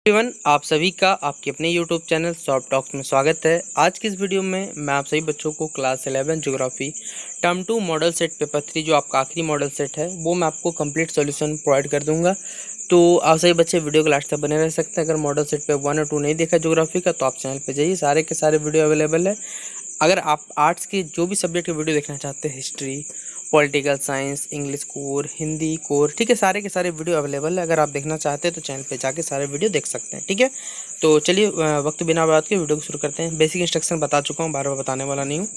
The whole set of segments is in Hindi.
एवरीवन, आप सभी का आपके अपने यूट्यूब चैनल सॉफ्ट टॉक्स में स्वागत है। आज की इस वीडियो में मैं आप सभी बच्चों को class 11 geography term 2 model set paper 3 जो आपका आखिरी मॉडल सेट है वो मैं आपको कंप्लीट सॉल्यूशन प्रोवाइड कर दूंगा। तो आप सभी बच्चे वीडियो के लास्ट तक बने रह सकते हैं। अगर मॉडल सेट पे 1 और 2 नहीं देखा ज्योग्राफी का तो आप चैनल पर जाइए, सारे के सारे वीडियो अवेलेबल है। अगर आप आर्ट्स के जो भी सब्जेक्ट के वीडियो देखना चाहते हैं, history, political science, English core, Hindi core, ठीक है, सारे के सारे वीडियो अवेलेबल है। अगर आप देखना चाहते हैं तो चैनल पे जाके सारे वीडियो देख सकते हैं, ठीक है। तो चलिए वक्त बिना बात के वीडियो को शुरू करते हैं। बेसिक इंस्ट्रक्शन बता चुका हूँ, बार बार बताने वाला नहीं हूँ।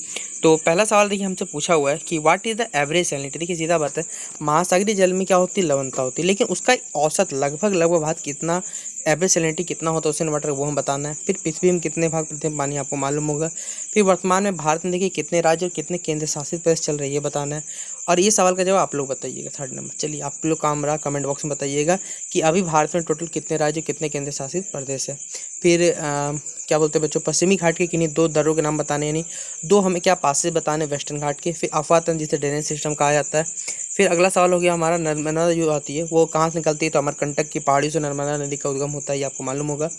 तो पहला सवाल देखिए हमसे पूछा हुआ है कि what is the average salinity. देखिए सीधा बात है, महासागरीय जल में क्या होती है, लवणता होती है, लेकिन उसका औसत लगभग भाग कितना, एवरेज सैलिनिटी कितना होता है ओशन वाटर, वो हम बताना है। फिर पृथ्वी में कितने भाग प्रति पानी आपको मालूम होगा। फिर वर्तमान में भारत में देखिए कितने राज्य और कितने केंद्र शासित प्रदेश चल रही है, बताना है। और ये सवाल का जवाब आप लोग बताइएगा। थर्ड नंबर, चलिए आप लोग काम रहा कमेंट बॉक्स में बताइएगा कि अभी भारत में टोटल कितने राज्य कितने केंद्र शासित प्रदेश है। फिर क्या बोलते हैं बच्चों, पश्चिमी घाट के किन्हीं दो दर्रों के नाम बताने, यानी दो हमें क्या पासेज बताने वेस्टर्न घाट के। फिर अफवाह तंत्र जिसे ड्रेनेज सिस्टम कहा जाता है। फिर अगला सवाल हो गया हमारा, नर्मदा जो आती है वो कहाँ से निकलती है, तो अमरकंटक की पहाड़ियों से नर्मदा नदी का उद्गम होता है, ये आपको मालूम होगा।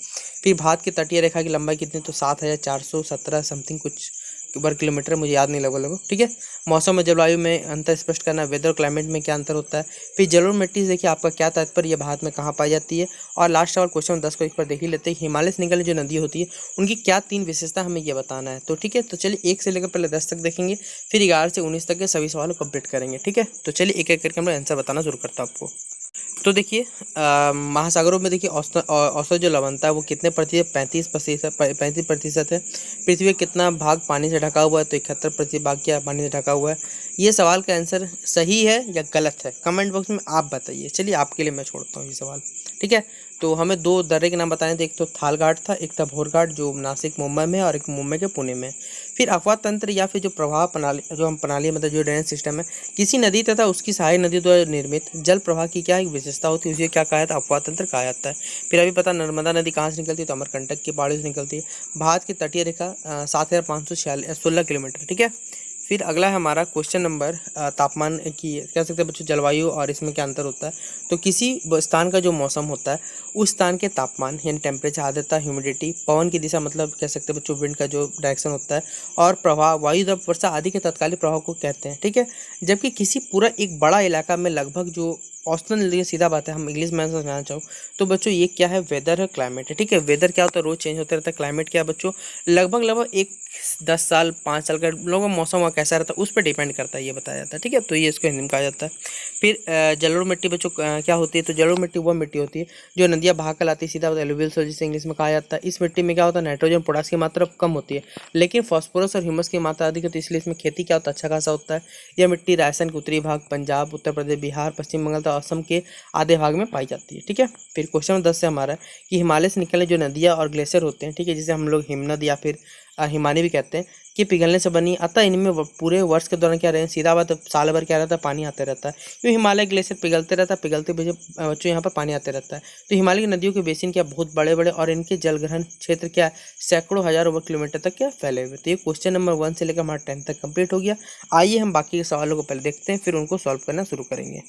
फिर भारत की तटीय रेखा की लंबाई कितनी, तो 7417 समथिंग कुछ वर्ग किलोमीटर, मुझे याद नहीं लगभग, ठीक है। मौसम और जलवायु में अंतर स्पष्ट करना, वेदर और क्लाइमेट में क्या अंतर होता है। फिर जल और मिट्टी से देखिए आपका क्या तात्पर्य, ये भारत में कहाँ पाई जाती है। और लास्ट सवाल क्वेश्चन 10 को एक बार देख ही लेते हैं, हिमालय से निकलने जो नदी होती है उनकी क्या 3 विशेषता, हमें ये बताना है। तो ठीक है, तो चलिए 1 से लेकर पहले 10 तक देखेंगे, फिर 11 से 19 तक के सभी सवालों को कंप्लीट करेंगे, ठीक है। तो चलिए एक एक करके हम लोग आंसर बताना शुरू करता हूँ आपको। तो देखिए महासागरों में देखिए औसत जो लवणता है वो कितने प्रतिशत, 35% है। पृथ्वी का कितना भाग पानी से ढका हुआ है, तो 71% भाग क्या पानी से ढका हुआ है। ये सवाल का आंसर सही है या गलत है कमेंट बॉक्स में आप बताइए। चलिए आपके लिए मैं छोड़ता हूँ ये सवाल, ठीक है। तो हमें 2 दर्रे के नाम बताने थे, एक तो थाल घाट था, एक था भोर घाट जो नासिक मुंबई में, और एक मुंबई के पुणे में। फिर अफवाह तंत्र या फिर जो प्रवाह प्रणाली, जो हम प्रणाली मतलब जो ड्रेनेज सिस्टम है, किसी नदी तथा उसकी सहायक नदी द्वारा निर्मित जल प्रवाह की क्या एक विशेषता होती है, उसे क्या कहा जाता है, अफवाह तंत्र कहा जाता है। फिर अभी पता नर्मदा नदी कहाँ से निकलती है, तो अमरकंटक की पहाड़ियों से निकलती है। भारत की तटीय रेखा 7516 किलोमीटर, ठीक है। फिर अगला है हमारा क्वेश्चन नंबर तापमान की कह सकते हैं बच्चों, जलवायु और इसमें क्या अंतर होता है। तो किसी स्थान का जो मौसम होता है उस स्थान के तापमान यानी टेम्परेचर, आर्द्रता, ह्यूमिडिटी, पवन की दिशा मतलब कह सकते हैं बच्चों विंड का जो डायरेक्शन होता है, और प्रवाह, वायु दाब, वर्षा आदि के तत्कालिक प्रभाव को कहते हैं, ठीक है। जबकि किसी पूरा एक बड़ा इलाका में लगभग जो औसतन, लिए सीधा बात है, हम इंग्लिश में समझाना चाहूँ तो बच्चों ये क्या है, वेदर है, क्लाइमेट है, ठीक है। वेदर क्या होता है, रोज चेंज होता रहता है। क्लाइमेट क्या है बच्चों, लगभग एक 10 साल 5 साल का लोगों का मौसम हुआ कैसा रहता है उस पर डिपेंड करता है, ये बताया जाता है, ठीक है। तो ये इसको हिंदी में कहा जाता है। फिर जलोढ़ मिट्टी बच्चों क्या होती है, तो जलोढ़ मिट्टी वह मिट्टी होती है जो नदियाँ बहा कर लाती है, सीधा एलुवियल सोइल जिसे इंग्लिश में कहा जाता है। इस मिट्टी में क्या होता है, नाइट्रोजन पोटास की मात्रा कम होती है, लेकिन फॉस्फोरस और ह्यूमस की मात्रा अधिक होती है, इसलिए इसमें खेती क्या होता है, अच्छा खासा होता है। यह मिट्टी राजस्थान के उत्तरी भाग, पंजाब, उत्तर प्रदेश, बिहार, पश्चिम बंगाल तथा असम के आधे भाग में पाई जाती है, ठीक है। फिर क्वेश्चन नंबर 10 से हमारा कि हिमालय से निकलने जो नदियाँ और ग्लेशियर होते हैं, ठीक है, जिसे हम लोग हिमनद या फिर हिमानी भी कहते हैं, कि पिघलने से बनी, अतः इनमें पूरे वर्ष के दौरान क्या रहे, सीधा बात साल भर क्या रहता है, पानी आते रहता है। क्योंकि हिमालय ग्लेशियर पिघलते रहता है, पिघलते बच्चों यहाँ पर पानी आते रहता है। तो हिमालय की नदियों के बेसिन क्या बहुत बड़े बड़े, और इनके जलग्रहण क्षेत्र क्या सैकड़ों हजारों वर्ग किलोमीटर तक क्या फैले हुए। तो ये क्वेश्चन नंबर 1 से लेकर हमारा 10 तक कंप्लीट हो गया। आइए हम बाकी के सवालों को पहले देखते हैं, फिर उनको सॉल्व करना शुरू करेंगे।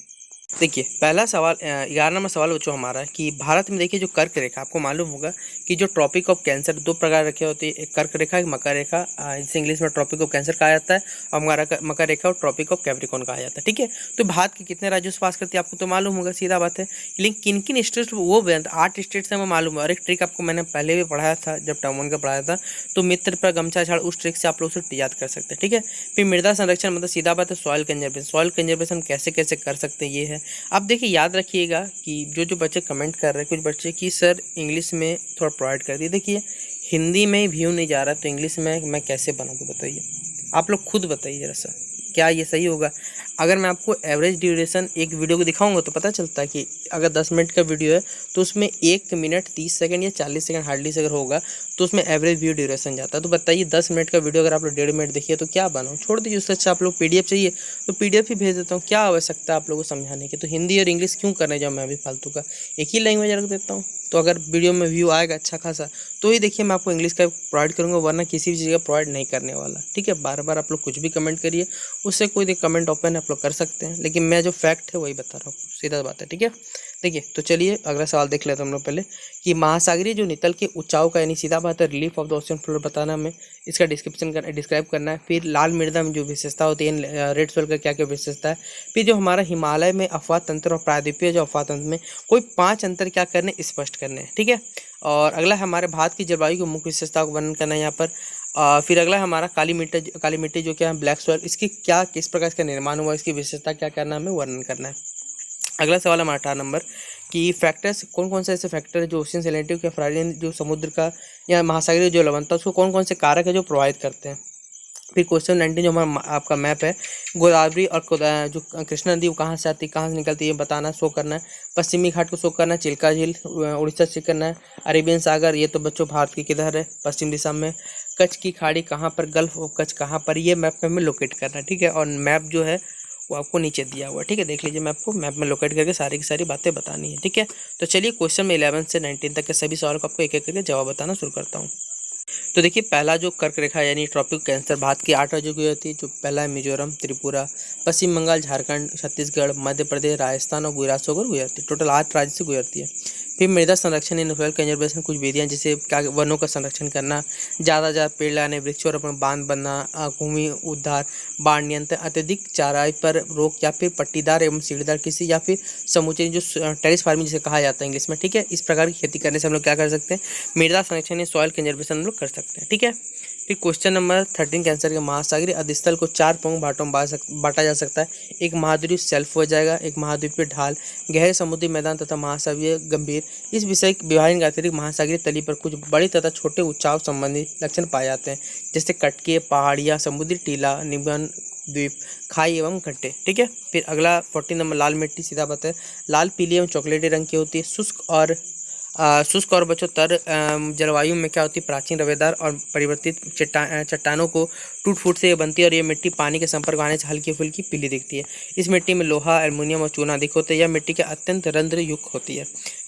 देखिए पहला सवाल 11 नंबर सवाल बच्चों हमारा है कि भारत में देखिए जो कर्क रेखा, आपको मालूम होगा कि जो ट्रॉपिक ऑफ कैंसर 2 प्रकार रखे होती है, एक कर्क रेखा, एक मकर रेखा, जिसे इंग्लिश में ट्रॉपिक ऑफ कैंसर कहा जाता है, और हमारा मकर रेखा और ट्रॉपिक ऑफ कैप्रिकॉर्न कहा जाता है, ठीक है। तो भारत के कितने राज्यों से पास करती है आपको तो मालूम होगा, सीधा बात है। लेकिन किन किन स्टेट्स, वो 8 स्टेट्स से हमें मालूम है। और एक ट्रिक आपको मैंने पहले भी पढ़ाया था जब टर्म 1 का पढ़ाया था, तो मित्र पर गमछा झाड़, उस ट्रिक से आप लोग उसे याद कर सकते हैं, ठीक है। फिर मृदा संरक्षण मतलब सीधा बात है सॉइल कंजर्वेशन, सॉइल कंजर्वेशन कैसे कैसे कर सकते हैं ये है। अब देखिए याद रखिएगा कि जो बच्चे कमेंट कर रहे हैं, कुछ बच्चे कि सर इंग्लिश में थोड़ा प्रोवाइड कर दिए, देखिए हिंदी में व्यू नहीं जा रहा तो इंग्लिश में मैं कैसे बना दूँ बताइए, आप लोग खुद बताइए जरा सा, क्या ये सही होगा। अगर मैं आपको एवरेज ड्यूरेशन एक वीडियो को दिखाऊंगा तो पता चलता है कि अगर 10 मिनट का वीडियो है तो उसमें 1 मिनट 30 सेकंड या 40 सेकंड हार्डली से अगर होगा तो उसमें एवरेज व्यू ड्यूरेशन जाता है। तो बताइए 10 मिनट का वीडियो अगर आप लोग 1.5 मिनट देखिए तो क्या बनाऊँ, छोड़ दीजिए। उससे अच्छा आप लोग PDF चाहिए तो PDF ही भेज देता हूँ, क्या आवश्यकता है आप लोगों को समझाने की। तो हिंदी और इंग्लिश क्यों करने जाऊँ मैं भी फालतू का, एक ही लैंग्वेज रख देता हूँ। तो अगर वीडियो में व्यू आएगा अच्छा खासा तो ही देखिए मैं आपको इंग्लिश का प्रोवाइड करूँगा, वरना किसी भी चीज़ का प्रोवाइड नहीं करने वाला, ठीक है। बार बार आप लोग कुछ भी कमेंट करिए, उससे कोई कमेंट ओपन आप लोग कर सकते हैं, लेकिन मैं जो फैक्ट है वही बता रहा हूँ, सीधा बात है, ठीक है। देखिए तो चलिए अगला सवाल देख लेते हैं हम लोग पहले कि महासागरीय जो नितल के ऊंचाव का यानी सीधा बात है relief of the ocean floor बताना हमें, इसका डिस्क्राइब करना है। फिर लाल मृदा में जो विशेषता होती है रेड सोइल का क्या क्या विशेषता है। फिर जो हमारा हिमालय में अफवाह तंत्र और प्रायद्वीपीय जो अफवाह तंत्र में कोई 5 अंतर क्या करने स्पष्ट करने हैं, ठीक है। और अगला हमारे भारत की जलवायु की मुख्य विशेषता को वर्णन करना है यहाँ पर। फिर अगला हमारा काली मिट्टी जो क्या है ब्लैक सॉइल, इसकी क्या किस प्रकार इसका निर्माण हुआ, इसकी विशेषता क्या करना हमें वर्णन करना है। अगला सवाल हमारा 18 नंबर कि फैक्टर्स कौन कौन से ऐसे फैक्टर है जो ओशियन सैलिनिटी या फ्राइडेन जो समुद्र का या महासागरीय जो लवणता उसको कौन कौन से कारक है जो प्रभावित करते हैं। फिर क्वेश्चन 19 जो हमारा आपका मैप है गोदावरी और जो कृष्णा नदी वो कहाँ से आती है कहाँ से निकलती है बताना शो करना है। पश्चिमी घाट को शो करना है, चिल्का झील उड़ीसा से करना है। अरेबियन सागर ये तो बच्चों भारत की किधर है पश्चिम दिशा में। कच्छ की खाड़ी कहाँ पर, गल्फ ऑफ कच्छ कहाँ पर, ये मैप में हमें लोकेट करना है, ठीक है। और मैप जो है वो आपको नीचे दिया हुआ है, ठीक है। देख लीजिए मैप को, मैप में लोकेट करके सारी की सारी बातें बतानी है, ठीक है। तो चलिए क्वेश्चन में 11 से 19 तक के सभी सवालों को आपको एक एक करके जवाब बताना शुरू करता हूँ। तो देखिए पहला जो कर्क रेखा यानी ट्रॉपिक कैंसर भारत की 8 राज्यों की होती है। जो पहला है मिजोरम, त्रिपुरा, पश्चिम बंगाल, झारखंड, छत्तीसगढ़, मध्य प्रदेश, राजस्थान और गुजरात से होकर गुजरती है। टोटल 8 राज्य से गुजरती है। फिर मृदा संरक्षण इन सॉइल कंजर्वेशन कुछ विधियाँ जैसे क्या वनों का संरक्षण करना, ज़्यादा पेड़ लगाने, वृक्षारोपण, बांध बनना, भूमि उद्धार, बाढ़ नियंत्रण, अत्यधिक चाराई पर रोक या फिर पट्टीदार एवं सीढ़ीदार कृषि या फिर समूचे जो टेरिस फार्मिंग जिसे कहा जाता है इंग्लिश में, ठीक है। इस प्रकार की खेती करने से हम लोग क्या कर सकते हैं मृदा संरक्षण या सॉइल कंजर्वेशन हम लोग कर सकते हैं, ठीक है। फिर क्वेश्चन नंबर 13 कैंसर के महासागरीय अधिस्थल को 4 प्रमुख भाटों में बांटा जा सकता है। एक महाद्वीप शेल्फ हो जाएगा, एक महाद्वीपीय ढाल, गहरे समुद्री मैदान तथा महासागरीय गंभीर। इस विषय विभाजन के अतिरिक्त महासागरीय तली पर कुछ बड़े तथा छोटे उच्चाव संबंधी लक्षण पाए जाते हैं जैसे कटके, पहाड़ियाँ, समुद्री टीला, निबन द्वीप, खाई एवं गड्ढे, ठीक है। फिर अगला 14 नंबर लाल मिट्टी सीधा बात है लाल, पीली एवं चॉकलेटी रंग की होती है। शुष्क और बच्चों तर जलवायु में क्या होती है प्राचीन रवेदार और परिवर्तित चट्टानों को टूट फूट से ये बनती है और ये मिट्टी पानी के संपर्क आने से हल्की फुल्की पीली दिखती है। इस मिट्टी में लोहा, एल्युमिनियम और चूना अधिक होते हैं। यह मिट्टी के अत्यंत रंध्र युक्त होती है।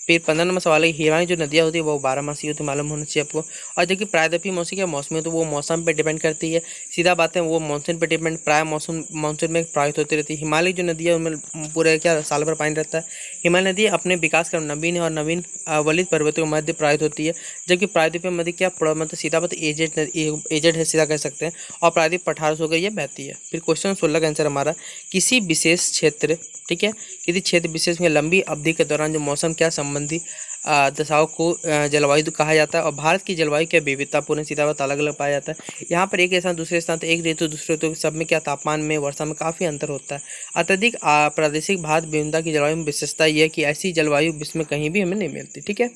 फिर 15 नंबर सवाल है हिमालय जो नदियाँ होती है वो 12 मासी होती है, मालूम होना चाहिए आपको। और देखिए प्रायद्वीपीय मौसम क्या मौसमी तो वो मौसम पे डिपेंड करती है, सीधा बात है वो मानसून पे डिपेंड प्राय मानसून में प्रभावित होती रहती है। हिमालय जो नदी है उनमें पूरे क्या साल भर पानी रहता है। हिमालय नदी अपने विकास क्रम नवीन है और नवीन वलित पर्वतों के मध्य प्रभावित होती है, जबकि प्रायद्वीपीय नदी क्या मतलब सीधा बात एजेड है सीधा कह सकते हैं और प्रायद्वीप पठार होकर यह बहती है। फिर क्वेश्चन 16 का आंसर हमारा किसी विशेष क्षेत्र, ठीक है, किसी क्षेत्र विशेष में लंबी अवधि के दौरान जो मौसम क्या संबंधी दशाओं को जलवायु कहा जाता है और भारत की जलवायु क्या विविधतापूर्ण सीधा बात अलग अलग पाया जाता है। यहाँ पर एक स्थान दूसरे स्थान तो एक ऋतु दूसरे ऋतु सब में क्या तापमान में वर्षा में काफ़ी अंतर होता है। अत्यधिक प्रादेशिक भारत विविधता की जलवायु में विशेषता यह है कि ऐसी जलवायु विश्व में कहीं भी हमें नहीं मिलती, ठीक है।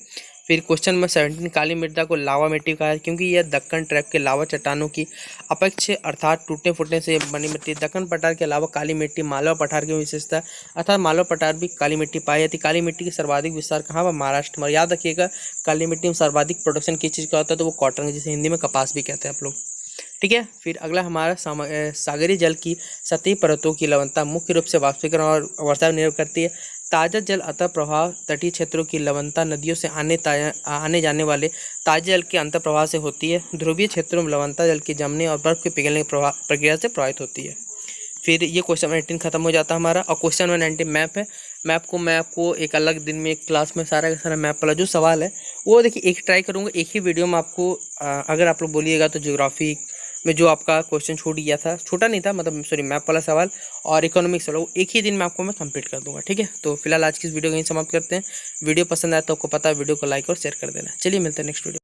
फिर क्वेश्चन नंबर 17 काली मृदा को लावा मिट्टी कहा है क्योंकि यह दक्कन ट्रैप के लावा चट्टानों की अपक्ष अर्थात टूटने फूटने से बनी मिट्टी। दक्कन पठार के अलावा काली मिट्टी मालवा पठार की विशेषता अर्थात मालवा पठार भी काली मिट्टी पाई जाती है। काली मिट्टी की सर्वाधिक विस्तार कहाँ पर महाराष्ट्र में। याद रखिएगा काली मिट्टी में सर्वाधिक प्रोडक्शन किस चीज़ का होता है तो वो कॉटन जिसे हिंदी में कपास भी कहते हैं आप लोग, ठीक है। फिर अगला हमारा सागरीय जल की सतही परतों की लवणता मुख्य रूप से वाष्पीकरण और वर्षा पर निर्भर करती है। ताज़ा जल अतः प्रवाह तटीय क्षेत्रों की लवणता नदियों से आने जाने वाले ताजे जल के अंतर प्रवाह से होती है। ध्रुवीय क्षेत्रों में लवणता जल के जमने और बर्फ के पिघलने की प्रक्रिया से प्रभावित होती है। फिर ये क्वेश्चन 18 खत्म हो जाता है हमारा और क्वेश्चन 19 मैप है। मैप को मैं आपको एक अलग दिन में एक क्लास में सारा का सारा मैप वाला जो सवाल है वो देखिए एक ट्राई करूँगा एक ही वीडियो में आपको। अगर आप लोग बोलिएगा तो ज्योग्राफी में जो आपका क्वेश्चन छूट गया था, छूटा नहीं था मतलब सॉरी मैप वाला सवाल और इकोनॉमिक्स वाला वो एक ही दिन में आपको मैं कंप्लीट कर दूंगा, ठीक है। तो फिलहाल आज की इस वीडियो को यहीं समाप्त करते हैं। वीडियो पसंद आया तो आपको पता है वीडियो को लाइक और शेयर कर देना। चलिए मिलते हैं नेक्स्ट वीडियो।